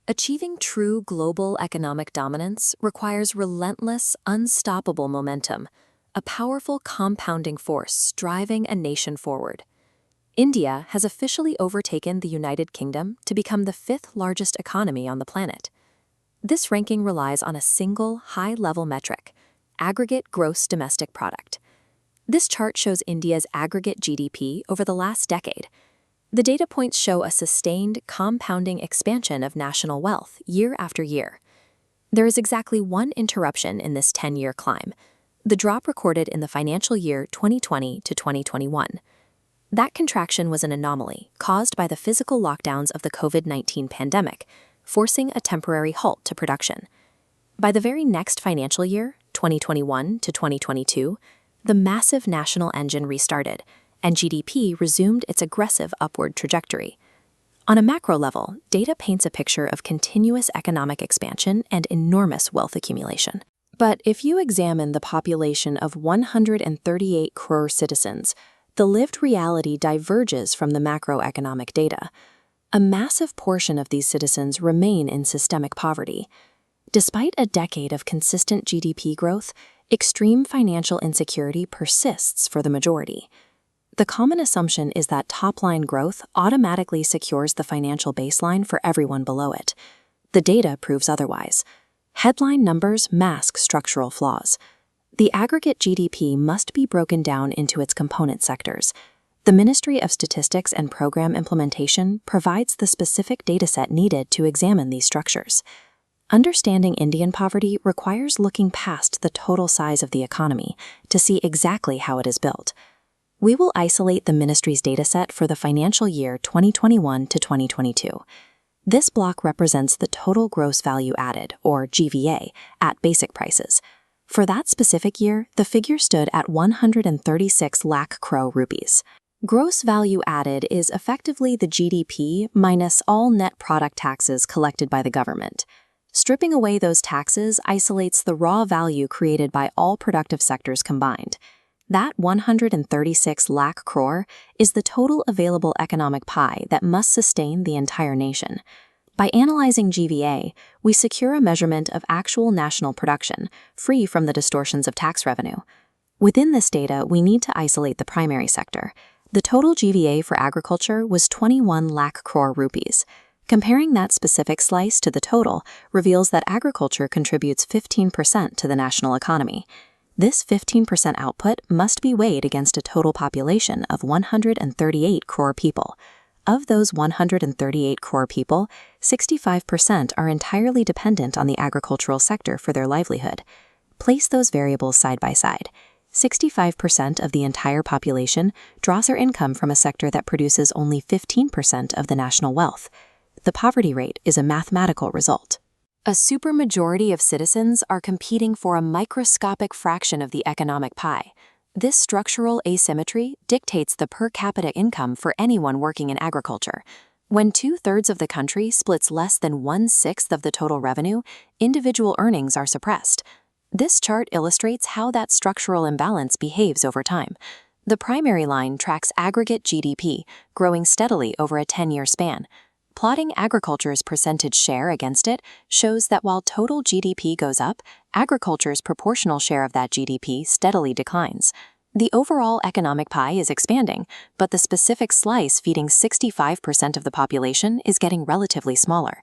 Achieving true global economic dominance requires relentless, unstoppable momentum, a powerful compounding force driving a nation forward. India has officially overtaken the United Kingdom to become the fifth largest economy on the planet. This ranking relies on a single, high-level metric: aggregate gross domestic product. This chart shows India's aggregate GDP over the last decade. The data points show a sustained, compounding expansion of national wealth year after year. There is exactly one interruption in this 10-year climb: the drop recorded in the financial year 2020 to 2021. That contraction was an anomaly caused by the physical lockdowns of the COVID-19 pandemic, forcing a temporary halt to production. By the very next financial year, 2021 to 2022, the massive national engine restarted, and GDP resumed its aggressive upward trajectory. On a macro level, data paints a picture of continuous economic expansion and enormous wealth accumulation. But if you examine the population of 138 crore citizens, the lived reality diverges from the macroeconomic data. A massive portion of these citizens remain in systemic poverty. Despite a decade of consistent GDP growth, extreme financial insecurity persists for the majority. The common assumption is that top-line growth automatically secures the financial baseline for everyone below it. The data proves otherwise. Headline numbers mask structural flaws. The aggregate GDP must be broken down into its component sectors. The Ministry of Statistics and Program Implementation provides the specific dataset needed to examine these structures. Understanding Indian poverty requires looking past the total size of the economy to see exactly how it is built. We will isolate the ministry's dataset for the financial year 2021 to 2022. This block represents the total gross value added, or GVA, at basic prices. For that specific year, the figure stood at 136 lakh crore rupees. Gross value added is effectively the GDP minus all net product taxes collected by the government. Stripping away those taxes isolates the raw value created by all productive sectors combined. That 136 lakh crore is the total available economic pie that must sustain the entire nation. By analyzing GVA, we secure a measurement of actual national production, free from the distortions of tax revenue. Within this data, we need to isolate the primary sector. The total GVA for agriculture was 21 lakh crore rupees. Comparing that specific slice to the total reveals that agriculture contributes 15% to the national economy. This 15% output must be weighed against a total population of 138 crore people. Of those 138 crore people, 65% are entirely dependent on the agricultural sector for their livelihood. Place those variables side by side. 65% of the entire population draws their income from a sector that produces only 15% of the national wealth. The poverty rate is a mathematical result. A supermajority of citizens are competing for a microscopic fraction of the economic pie. This structural asymmetry dictates the per capita income for anyone working in agriculture. When 2/3 of the country splits less than 1/6 of the total revenue, individual earnings are suppressed. This chart illustrates how that structural imbalance behaves over time. The primary line tracks aggregate GDP, growing steadily over a 10-year span. Plotting agriculture's percentage share against it shows that while total GDP goes up, agriculture's proportional share of that GDP steadily declines. The overall economic pie is expanding, but the specific slice feeding 65% of the population is getting relatively smaller.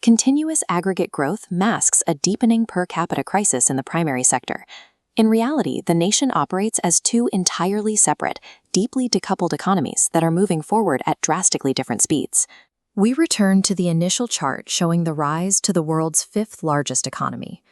Continuous aggregate growth masks a deepening per capita crisis in the primary sector. In reality, the nation operates as two entirely separate, deeply decoupled economies that are moving forward at drastically different speeds. We return to the initial chart showing the rise to the world's fifth largest economy.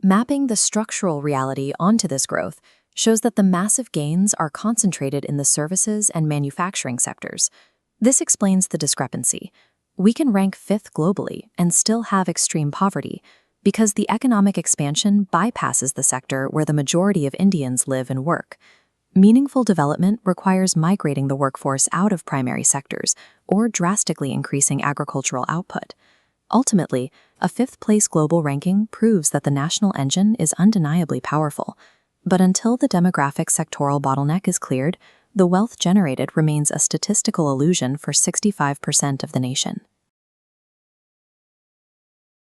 Mapping the structural reality onto this growth shows that the massive gains are concentrated in the services and manufacturing sectors. This explains the discrepancy. We can rank fifth globally and still have extreme poverty because the economic expansion bypasses the sector where the majority of Indians live and work. Meaningful development requires migrating the workforce out of primary sectors or drastically increasing agricultural output. Ultimately, a fifth-place global ranking proves that the national engine is undeniably powerful. But until the demographic sectoral bottleneck is cleared, the wealth generated remains a statistical illusion for 65% of the nation.